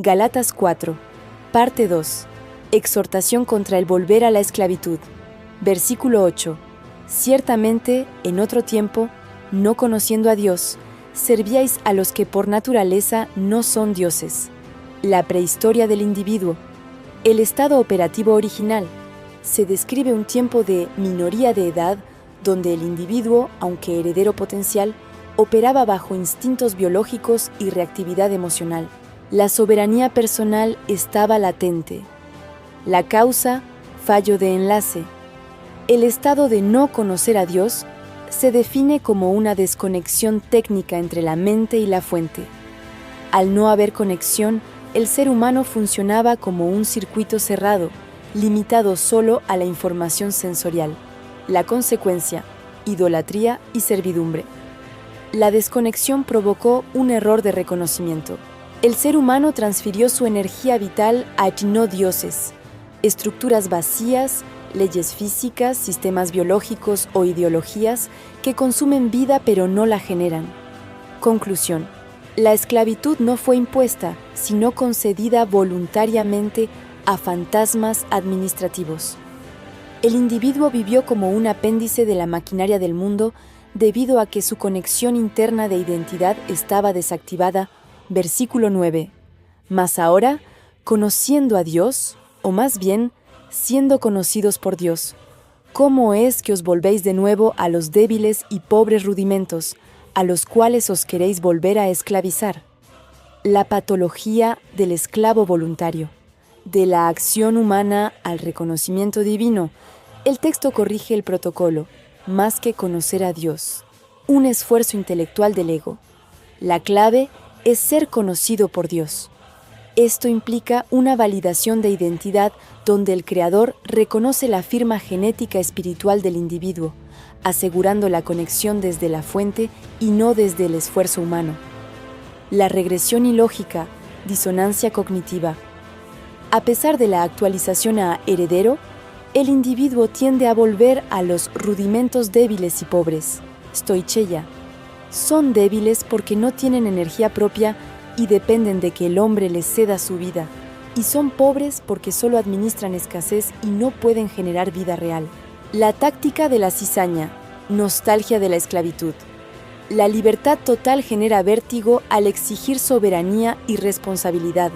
Gálatas 4, parte 2. Exhortación contra el volver a la esclavitud. Versículo 8. Ciertamente, en otro tiempo, no conociendo a Dios, servíais a los que por naturaleza no son dioses. La prehistoria del individuo. El estado operativo original. Se describe un tiempo de minoría de edad donde el individuo, aunque heredero potencial, operaba bajo instintos biológicos y reactividad emocional. La soberanía personal estaba latente. La causa, fallo de enlace. El estado de no conocer a Dios se define como una desconexión técnica entre la mente y la fuente. Al no haber conexión, el ser humano funcionaba como un circuito cerrado, limitado solo a la información sensorial. La consecuencia, idolatría y servidumbre. La desconexión provocó un error de reconocimiento. El ser humano transfirió su energía vital a no dioses, estructuras vacías, leyes físicas, sistemas biológicos o ideologías que consumen vida pero no la generan. Conclusión. La esclavitud no fue impuesta, sino concedida voluntariamente a fantasmas administrativos. El individuo vivió como un apéndice de la maquinaria del mundo debido a que su conexión interna de identidad estaba desactivada. Versículo 9. Mas ahora, conociendo a Dios, o más bien, siendo conocidos por Dios, ¿cómo es que os volvéis de nuevo a los débiles y pobres rudimentos, a los cuales os queréis volver a esclavizar? La patología del esclavo voluntario. De la acción humana al reconocimiento divino, el texto corrige el protocolo, más que conocer a Dios. Un esfuerzo intelectual del ego. La clave es ser conocido por Dios. Esto implica una validación de identidad donde el Creador reconoce la firma genética espiritual del individuo, asegurando la conexión desde la fuente y no desde el esfuerzo humano. La regresión ilógica, disonancia cognitiva. A pesar de la actualización a heredero, el individuo tiende a volver a los rudimentos débiles y pobres, stoicheia. Son débiles porque no tienen energía propia y dependen de que el hombre les ceda su vida, y son pobres porque solo administran escasez y no pueden generar vida real. La táctica de la cizaña, nostalgia de la esclavitud. La libertad total genera vértigo al exigir soberanía y responsabilidad.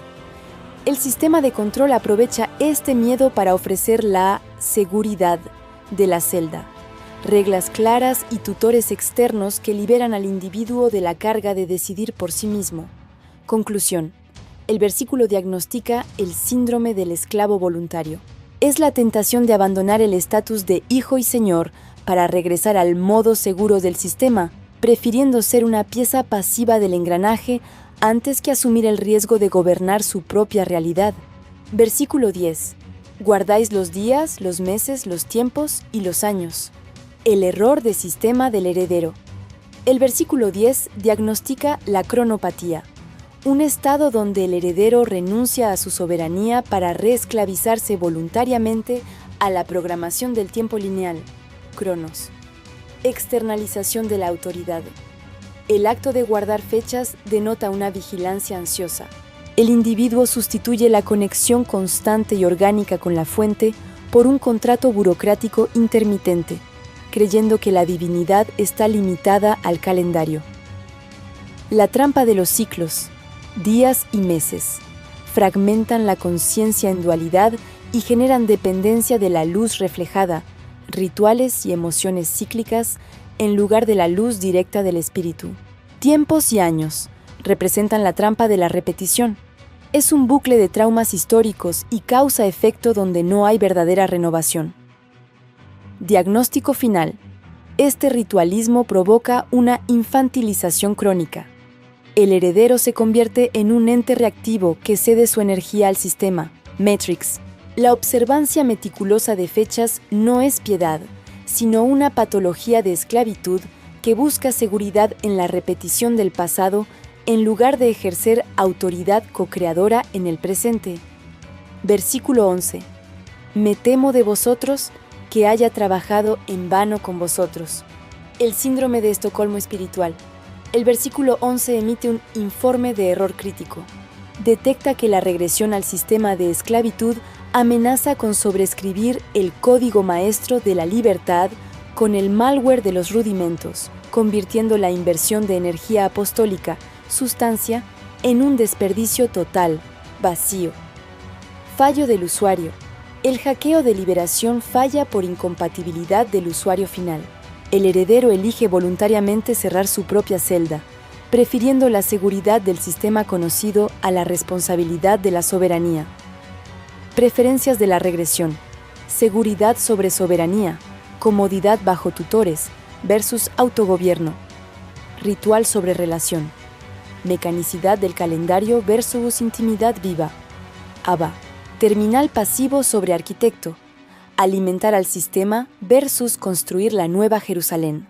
El sistema de control aprovecha este miedo para ofrecer la seguridad de la celda, reglas claras y tutores externos que liberan al individuo de la carga de decidir por sí mismo. Conclusión. El versículo diagnostica el síndrome del esclavo voluntario. Es la tentación de abandonar el estatus de hijo y señor para regresar al modo seguro del sistema, prefiriendo ser una pieza pasiva del engranaje antes que asumir el riesgo de gobernar su propia realidad. Versículo 10. Guardáis los días, los meses, los tiempos y los años. El error de sistema del heredero. El versículo 10 diagnostica la cronopatía, un estado donde el heredero renuncia a su soberanía para reesclavizarse voluntariamente a la programación del tiempo lineal, cronos. Externalización de la autoridad. El acto de guardar fechas denota una vigilancia ansiosa. El individuo sustituye la conexión constante y orgánica con la fuente por un contrato burocrático intermitente, creyendo que la divinidad está limitada al calendario. La trampa de los ciclos, días y meses, fragmentan la conciencia en dualidad y generan dependencia de la luz reflejada, rituales y emociones cíclicas, en lugar de la luz directa del espíritu. Tiempos y años representan la trampa de la repetición. Es un bucle de traumas históricos y causa-efecto donde no hay verdadera renovación. Diagnóstico final. Este ritualismo provoca una infantilización crónica. El heredero se convierte en un ente reactivo que cede su energía al sistema. Matrix. La observancia meticulosa de fechas no es piedad, sino una patología de esclavitud que busca seguridad en la repetición del pasado en lugar de ejercer autoridad co-creadora en el presente. Versículo 11. Me temo de vosotros que haya trabajado en vano con vosotros. El síndrome de Estocolmo espiritual. El versículo 11 emite un informe de error crítico. detecta que la regresión al sistema de esclavitud amenaza con sobreescribir el código maestro de la libertad con el malware de los rudimentos, convirtiendo la inversión de energía apostólica, sustancia, en un desperdicio total, vacío. Fallo del usuario. El hackeo de liberación falla por incompatibilidad del usuario final. El heredero elige voluntariamente cerrar su propia celda, prefiriendo la seguridad del sistema conocido a la responsabilidad de la soberanía. Preferencias de la regresión. Seguridad sobre soberanía. Comodidad bajo tutores versus autogobierno. Ritual sobre relación. Mecanicidad del calendario versus intimidad viva. ABA. Terminal pasivo sobre arquitecto. Alimentar al sistema versus construir la nueva Jerusalén.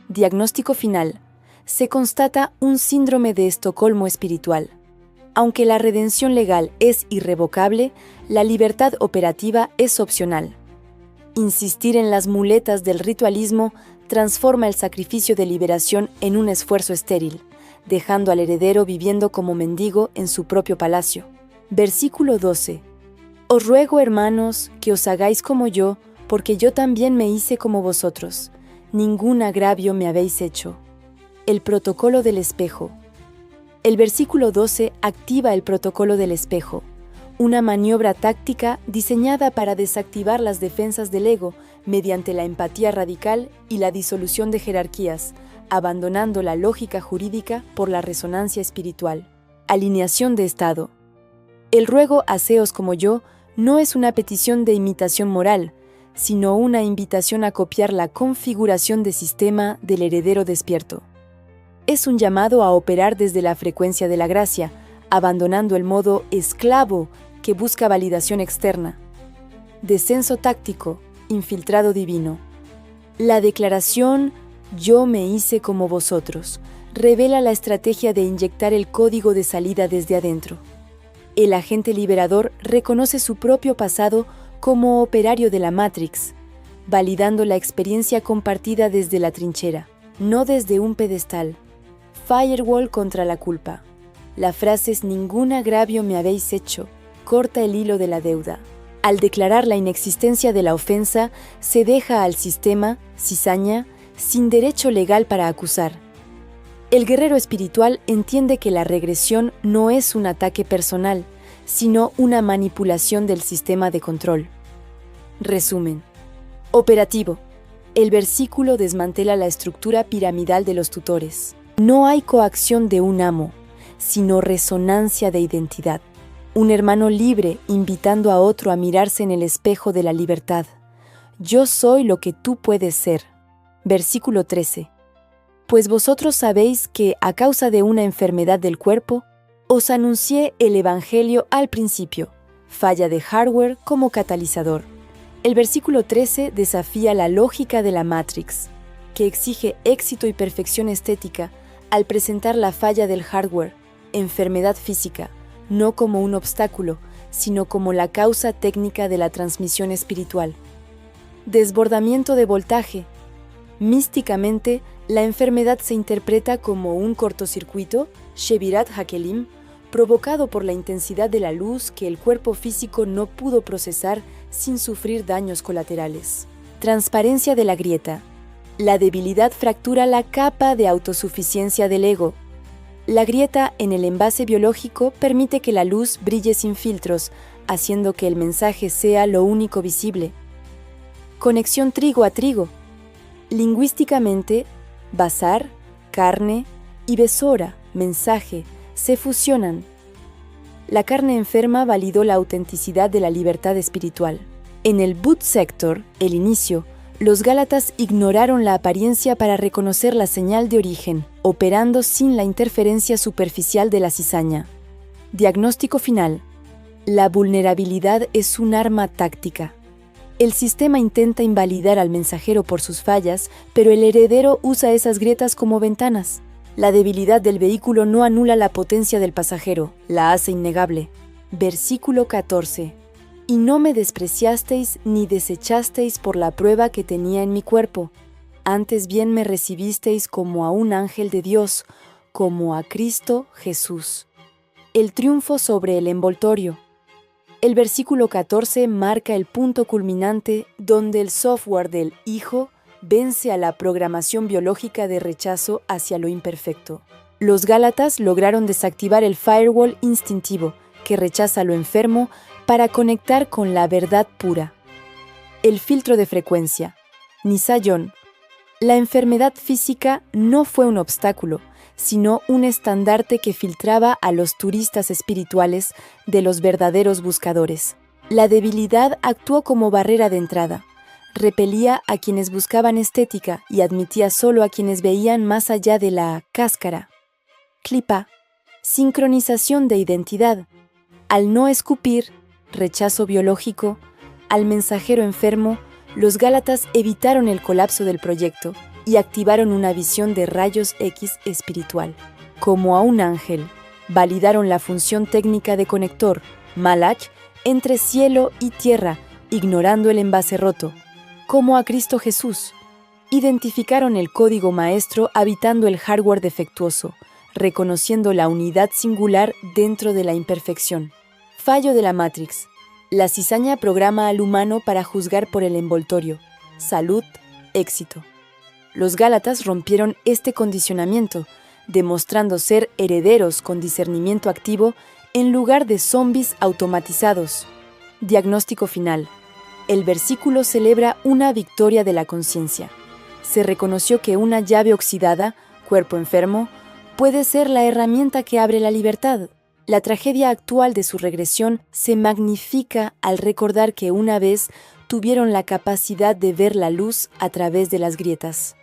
Diagnóstico final. Se constata un síndrome de Estocolmo espiritual. Aunque la redención legal es irrevocable, la libertad operativa es opcional. Insistir en las muletas del ritualismo transforma el sacrificio de liberación en un esfuerzo estéril, dejando al heredero viviendo como mendigo en su propio palacio. Versículo 12. Os ruego, hermanos, que os hagáis como yo, porque yo también me hice como vosotros. Ningún agravio me habéis hecho. El protocolo del espejo. El versículo 12 activa el protocolo del espejo, una maniobra táctica diseñada para desactivar las defensas del ego mediante la empatía radical y la disolución de jerarquías, abandonando la lógica jurídica por la resonancia espiritual. Alineación de estado. El ruego haceos como yo no es una petición de imitación moral, sino una invitación a copiar la configuración de sistema del heredero despierto. Es un llamado a operar desde la frecuencia de la gracia, abandonando el modo esclavo que busca validación externa. Descenso táctico, infiltrado divino. La declaración «Yo me hice como vosotros» revela la estrategia de inyectar el código de salida desde adentro. El agente liberador reconoce su propio pasado como operario de la Matrix, validando la experiencia compartida desde la trinchera, no desde un pedestal. Firewall contra la culpa. La frase es «ningún agravio me habéis hecho» corta el hilo de la deuda. Al declarar la inexistencia de la ofensa, se deja al sistema, cizaña, sin derecho legal para acusar. El guerrero espiritual entiende que la regresión no es un ataque personal, sino una manipulación del sistema de control. Resumen. Operativo. El versículo desmantela la estructura piramidal de los tutores. No hay coacción de un amo, sino resonancia de identidad. Un hermano libre invitando a otro a mirarse en el espejo de la libertad. Yo soy lo que tú puedes ser. Versículo 13. Pues vosotros sabéis que, a causa de una enfermedad del cuerpo, os anuncié el Evangelio al principio, falla de hardware como catalizador. El versículo 13 desafía la lógica de la Matrix, que exige éxito y perfección estética al presentar la falla del hardware, enfermedad física, no como un obstáculo, sino como la causa técnica de la transmisión espiritual. Desbordamiento de voltaje. Místicamente, la enfermedad se interpreta como un cortocircuito, Shevirat Hakelim, provocado por la intensidad de la luz que el cuerpo físico no pudo procesar sin sufrir daños colaterales. Transparencia de la grieta. La debilidad fractura la capa de autosuficiencia del ego. La grieta en el envase biológico permite que la luz brille sin filtros, haciendo que el mensaje sea lo único visible. Conexión trigo a trigo. Lingüísticamente, basar, carne y besora, mensaje, se fusionan. La carne enferma validó la autenticidad de la libertad espiritual. En el boot sector, el inicio, los gálatas ignoraron la apariencia para reconocer la señal de origen, operando sin la interferencia superficial de la cizaña. Diagnóstico final. La vulnerabilidad es un arma táctica. El sistema intenta invalidar al mensajero por sus fallas, pero el heredero usa esas grietas como ventanas. La debilidad del vehículo no anula la potencia del pasajero, la hace innegable. Versículo 14. Y no me despreciasteis ni desechasteis por la prueba que tenía en mi cuerpo. Antes bien me recibisteis como a un ángel de Dios, como a Cristo Jesús. El triunfo sobre el envoltorio. El versículo 14 marca el punto culminante donde el software del Hijo vence a la programación biológica de rechazo hacia lo imperfecto. Los Gálatas lograron desactivar el firewall instintivo que rechaza lo enfermo para conectar con la verdad pura. El filtro de frecuencia. Nisayon. La enfermedad física no fue un obstáculo, sino un estandarte que filtraba a los turistas espirituales de los verdaderos buscadores. La debilidad actuó como barrera de entrada. Repelía a quienes buscaban estética y admitía solo a quienes veían más allá de la cáscara. Klipa. Sincronización de identidad. Al no escupir, rechazo biológico, al mensajero enfermo, los Gálatas evitaron el colapso del proyecto y activaron una visión de rayos X espiritual. Como a un ángel, validaron la función técnica de conector, Malach, entre cielo y tierra, ignorando el envase roto. Como a Cristo Jesús, identificaron el código maestro habitando el hardware defectuoso, reconociendo la unidad singular dentro de la imperfección. Fallo de la Matrix. La cizaña programa al humano para juzgar por el envoltorio. Salud, éxito. Los Gálatas rompieron este condicionamiento, demostrando ser herederos con discernimiento activo en lugar de zombies automatizados. Diagnóstico final. El versículo celebra una victoria de la conciencia. Se reconoció que una llave oxidada, cuerpo enfermo, puede ser la herramienta que abre la libertad. La tragedia actual de su regresión se magnifica al recordar que una vez tuvieron la capacidad de ver la luz a través de las grietas.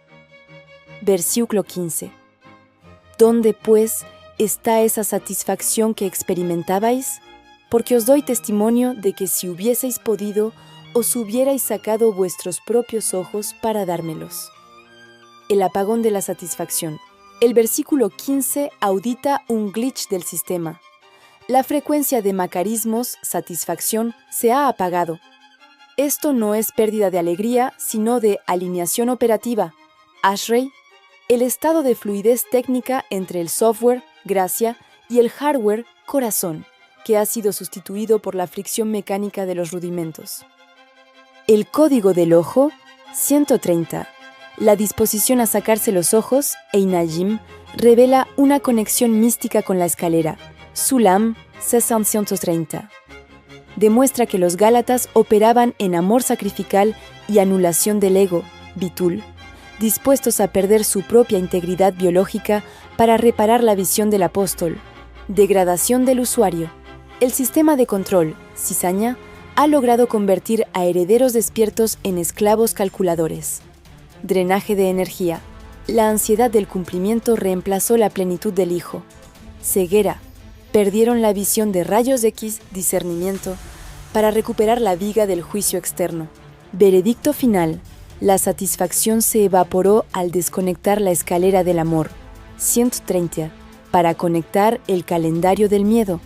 Versículo 15. ¿Dónde, pues, está esa satisfacción que experimentabais? Porque os doy testimonio de que si hubieseis podido, os hubierais sacado vuestros propios ojos para dármelos. El apagón de la satisfacción. El versículo 15 audita un glitch del sistema. La frecuencia de macarismos, satisfacción, se ha apagado. Esto no es pérdida de alegría, sino de alineación operativa. Ashrei, el estado de fluidez técnica entre el software, gracia, y el hardware, corazón, que ha sido sustituido por la fricción mecánica de los rudimentos. El código del ojo, 130. La disposición a sacarse los ojos, Einajim, revela una conexión mística con la escalera. Sulam, 630. Demuestra que los Gálatas operaban en amor sacrificial y anulación del ego, Bitul, dispuestos a perder su propia integridad biológica para reparar la visión del apóstol. Degradación del usuario. El sistema de control, cizaña, ha logrado convertir a herederos despiertos en esclavos calculadores. Drenaje de energía. La ansiedad del cumplimiento reemplazó la plenitud del Hijo. Ceguera. Perdieron la visión de rayos X, discernimiento, para recuperar la viga del juicio externo. Veredicto final. La satisfacción se evaporó al desconectar la escalera del amor. 130. Para conectar el calendario del miedo.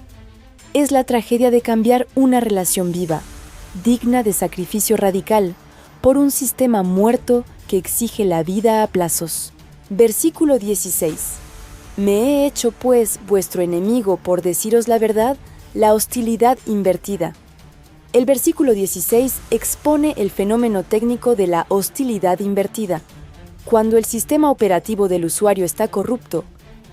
Es la tragedia de cambiar una relación viva, digna de sacrificio radical, por un sistema muerto que exige la vida a plazos. Versículo 16. Me he hecho, pues, vuestro enemigo por deciros la verdad, la hostilidad invertida. El versículo 16 expone el fenómeno técnico de la hostilidad invertida. Cuando el sistema operativo del usuario está corrupto,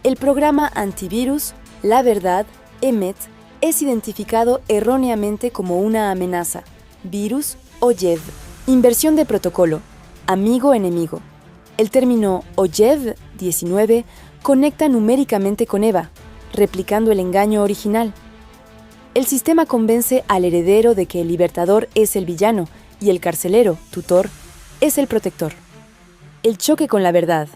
el programa antivirus, la verdad, Emet, es identificado erróneamente como una amenaza, virus Oyev. Inversión de protocolo, amigo-enemigo. El término Oyev 19 conecta numéricamente con Eva, replicando el engaño original. El sistema convence al heredero de que el libertador es el villano y el carcelero, tutor, es el protector. El choque con la verdad,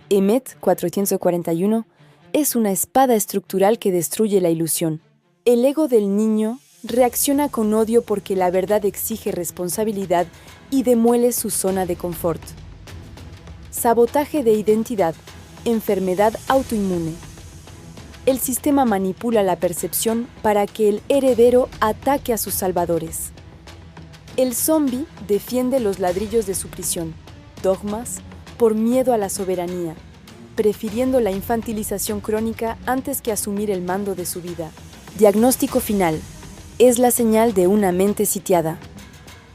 Emet 441, es una espada estructural que destruye la ilusión. El ego del niño reacciona con odio porque la verdad exige responsabilidad y demuele su zona de confort. Sabotaje de identidad, enfermedad autoinmune. El sistema manipula la percepción para que el heredero ataque a sus salvadores. El zombi defiende los ladrillos de su prisión, dogmas, por miedo a la soberanía. prefiriendo la infantilización crónica antes que asumir el mando de su vida. Diagnóstico final. Es la señal de una mente sitiada.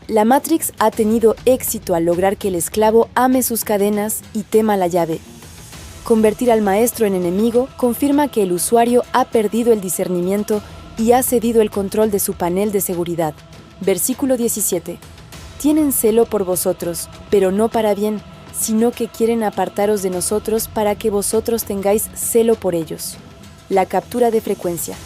La Matrix ha tenido éxito al lograr que el esclavo ame sus cadenas y tema la llave. Convertir al maestro en enemigo confirma que el usuario ha perdido el discernimiento y ha cedido el control de su panel de seguridad. Versículo 17. Tienen celo por vosotros, pero no para bien, sino que quieren apartaros de nosotros para que vosotros tengáis celo por ellos. La captura de frecuencia.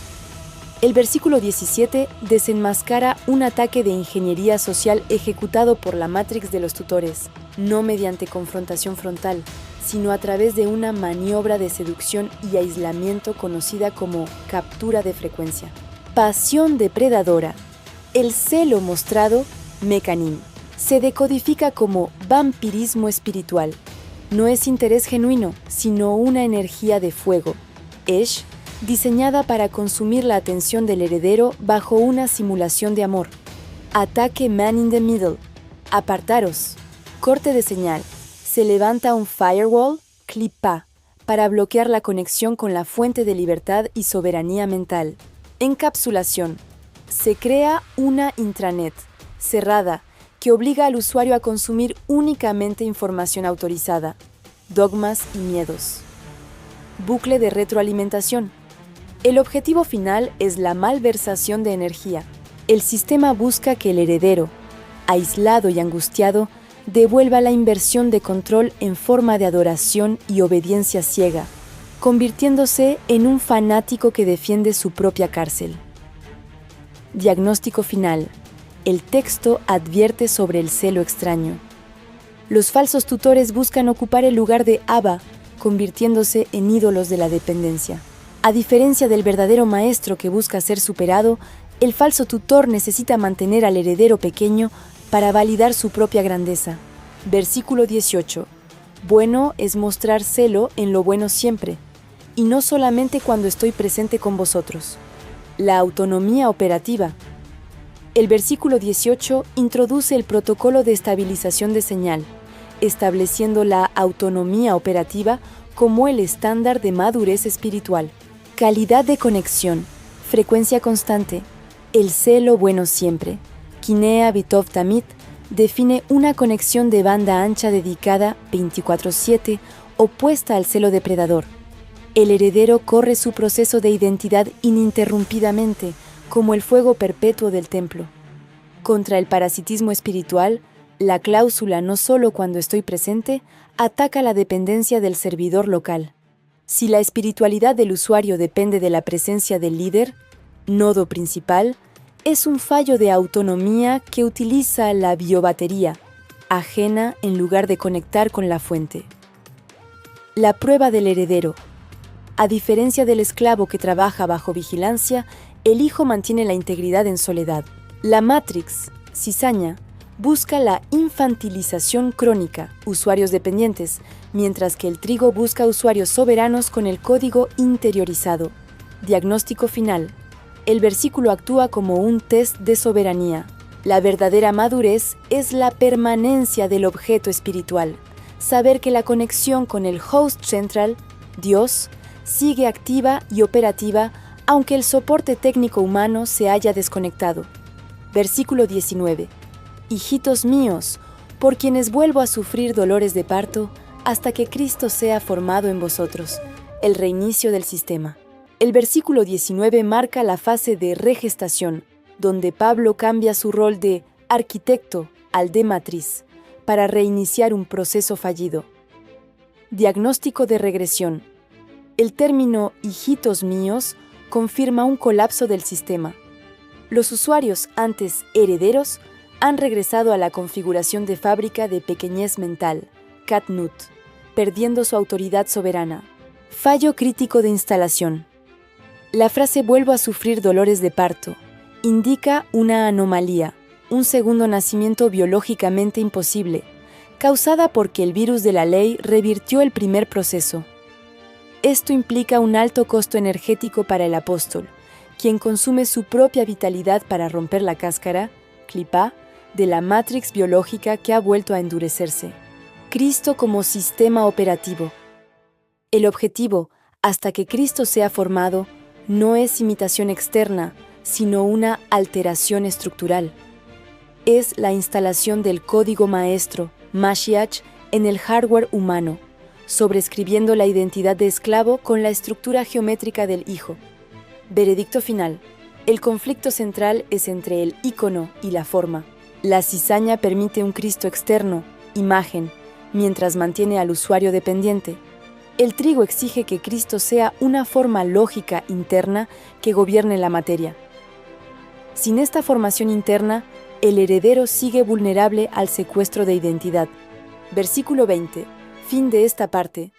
El versículo 17 desenmascara un ataque de ingeniería social ejecutado por la Matrix de los tutores, no mediante confrontación frontal, sino a través de una maniobra de seducción y aislamiento conocida como captura de frecuencia. Pasión depredadora. El celo mostrado, mecanismo, se decodifica como vampirismo espiritual. No es interés genuino, sino una energía de fuego, Esh, diseñada para consumir la atención del heredero bajo una simulación de amor. Ataque man in the middle. Apartaros. Corte de señal. Se levanta un firewall, clipa, para bloquear la conexión con la fuente de libertad y soberanía mental. Encapsulación. Se crea una intranet, cerrada, que obliga al usuario a consumir únicamente información autorizada, dogmas y miedos. Bucle de retroalimentación. El objetivo final es la malversación de energía. El sistema busca que el heredero, aislado y angustiado, devuelva la inversión de control en forma de adoración y obediencia ciega, convirtiéndose en un fanático que defiende su propia cárcel. Diagnóstico final. El texto advierte sobre el celo extraño. Los falsos tutores buscan ocupar el lugar de Abba, convirtiéndose en ídolos de la dependencia. A diferencia del verdadero maestro que busca ser superado, el falso tutor necesita mantener al heredero pequeño para validar su propia grandeza. Versículo 18. Bueno es mostrar celo en lo bueno siempre, y no solamente cuando estoy presente con vosotros. La autonomía operativa. El versículo 18 introduce el protocolo de estabilización de señal, estableciendo la autonomía operativa como el estándar de madurez espiritual. Calidad de conexión, frecuencia constante, el celo bueno siempre. Kinea Vitov Tamit define una conexión de banda ancha dedicada 24/7, opuesta al celo depredador. El heredero corre su proceso de identidad ininterrumpidamente, como el fuego perpetuo del templo. Contra el parasitismo espiritual, la cláusula no solo cuando estoy presente, ataca la dependencia del servidor local. Si la espiritualidad del usuario depende de la presencia del líder, nodo principal, es un fallo de autonomía que utiliza la biobatería, ajena en lugar de conectar con la fuente. La prueba del heredero. A diferencia del esclavo que trabaja bajo vigilancia, el hijo mantiene la integridad en soledad. La Matrix, cizaña, busca la infantilización crónica, usuarios dependientes, mientras que el trigo busca usuarios soberanos con el código interiorizado. Diagnóstico final. El versículo actúa como un test de soberanía. La verdadera madurez es la permanencia del objeto espiritual. Saber que la conexión con el host central, Dios, sigue activa y operativa aunque el soporte técnico humano se haya desconectado. Versículo 19. Hijitos míos, por quienes vuelvo a sufrir dolores de parto, hasta que Cristo sea formado en vosotros. El reinicio del sistema. El versículo 19 marca la fase de regestación, donde Pablo cambia su rol de arquitecto al de matriz, para reiniciar un proceso fallido. Diagnóstico de regresión. El término hijitos míos confirma un colapso del sistema. Los usuarios, antes herederos, han regresado a la configuración de fábrica de pequeñez mental, Catnut, perdiendo su autoridad soberana. Fallo crítico de instalación. La frase «vuelvo a sufrir dolores de parto» indica una anomalía, un segundo nacimiento biológicamente imposible, causada porque el virus de la ley revirtió el primer proceso. Esto implica un alto costo energético para el apóstol, quien consume su propia vitalidad para romper la cáscara, clipa, de la matrix biológica que ha vuelto a endurecerse. Cristo como sistema operativo. El objetivo, hasta que Cristo sea formado, no es imitación externa, sino una alteración estructural. Es la instalación del código maestro, Mashiach, en el hardware humano, sobreescribiendo la identidad de esclavo con la estructura geométrica del hijo. Veredicto final. El conflicto central es entre el ícono y la forma. La cizaña permite un Cristo externo, imagen, mientras mantiene al usuario dependiente. El trigo exige que Cristo sea una forma lógica interna que gobierne la materia. Sin esta formación interna, el heredero sigue vulnerable al secuestro de identidad. Versículo 20. Fin de esta parte.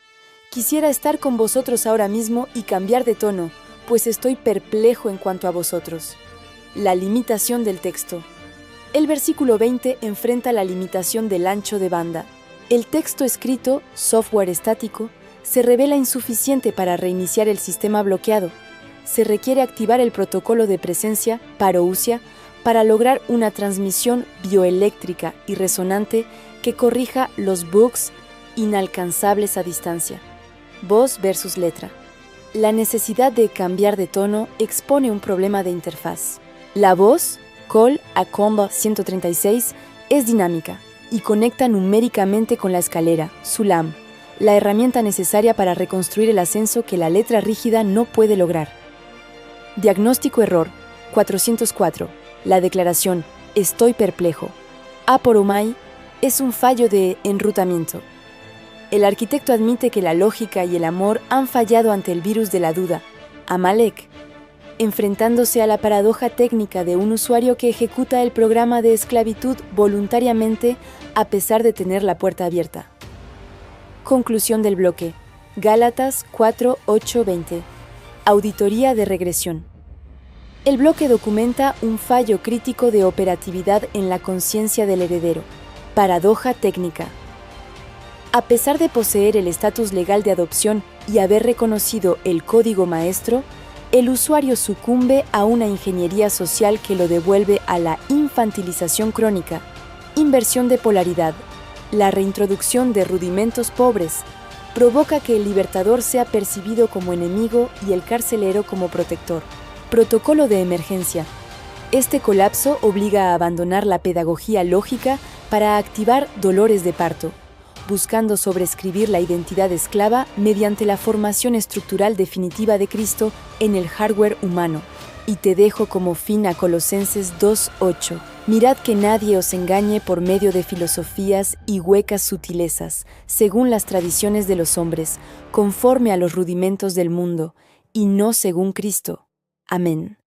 Quisiera estar con vosotros ahora mismo y cambiar de tono, pues estoy perplejo en cuanto a vosotros. La limitación del texto. El versículo 20 enfrenta la limitación del ancho de banda. El texto escrito, software estático, se revela insuficiente para reiniciar el sistema bloqueado. Se requiere activar el protocolo de presencia, parousia, para lograr una transmisión bioeléctrica y resonante que corrija los bugs inalcanzables a distancia. Voz versus letra. La necesidad de cambiar de tono expone un problema de interfaz. La voz, call a combo 136, es dinámica y conecta numéricamente con la escalera, sulam, la herramienta necesaria para reconstruir el ascenso que la letra rígida no puede lograr. Diagnóstico error 404. La declaración «Estoy perplejo» aporomai es un fallo de enrutamiento. El arquitecto admite que la lógica y el amor han fallado ante el virus de la duda, Amalek, enfrentándose a la paradoja técnica de un usuario que ejecuta el programa de esclavitud voluntariamente a pesar de tener la puerta abierta. Conclusión del bloque. Gálatas 4:8-20. Auditoría de regresión. El bloque documenta un fallo crítico de operatividad en la conciencia del heredero. Paradoja técnica. A pesar de poseer el estatus legal de adopción y haber reconocido el código maestro, el usuario sucumbe a una ingeniería social que lo devuelve a la infantilización crónica, inversión de polaridad, la reintroducción de rudimentos pobres, provoca que el libertador sea percibido como enemigo y el carcelero como protector. Protocolo de emergencia. Este colapso obliga a abandonar la pedagogía lógica para activar dolores de parto, buscando sobreescribir la identidad esclava mediante la formación estructural definitiva de Cristo en el hardware humano. Y te dejo como fin a Colosenses 2:8. Mirad que nadie os engañe por medio de filosofías y huecas sutilezas, según las tradiciones de los hombres, conforme a los rudimentos del mundo, y no según Cristo. Amén.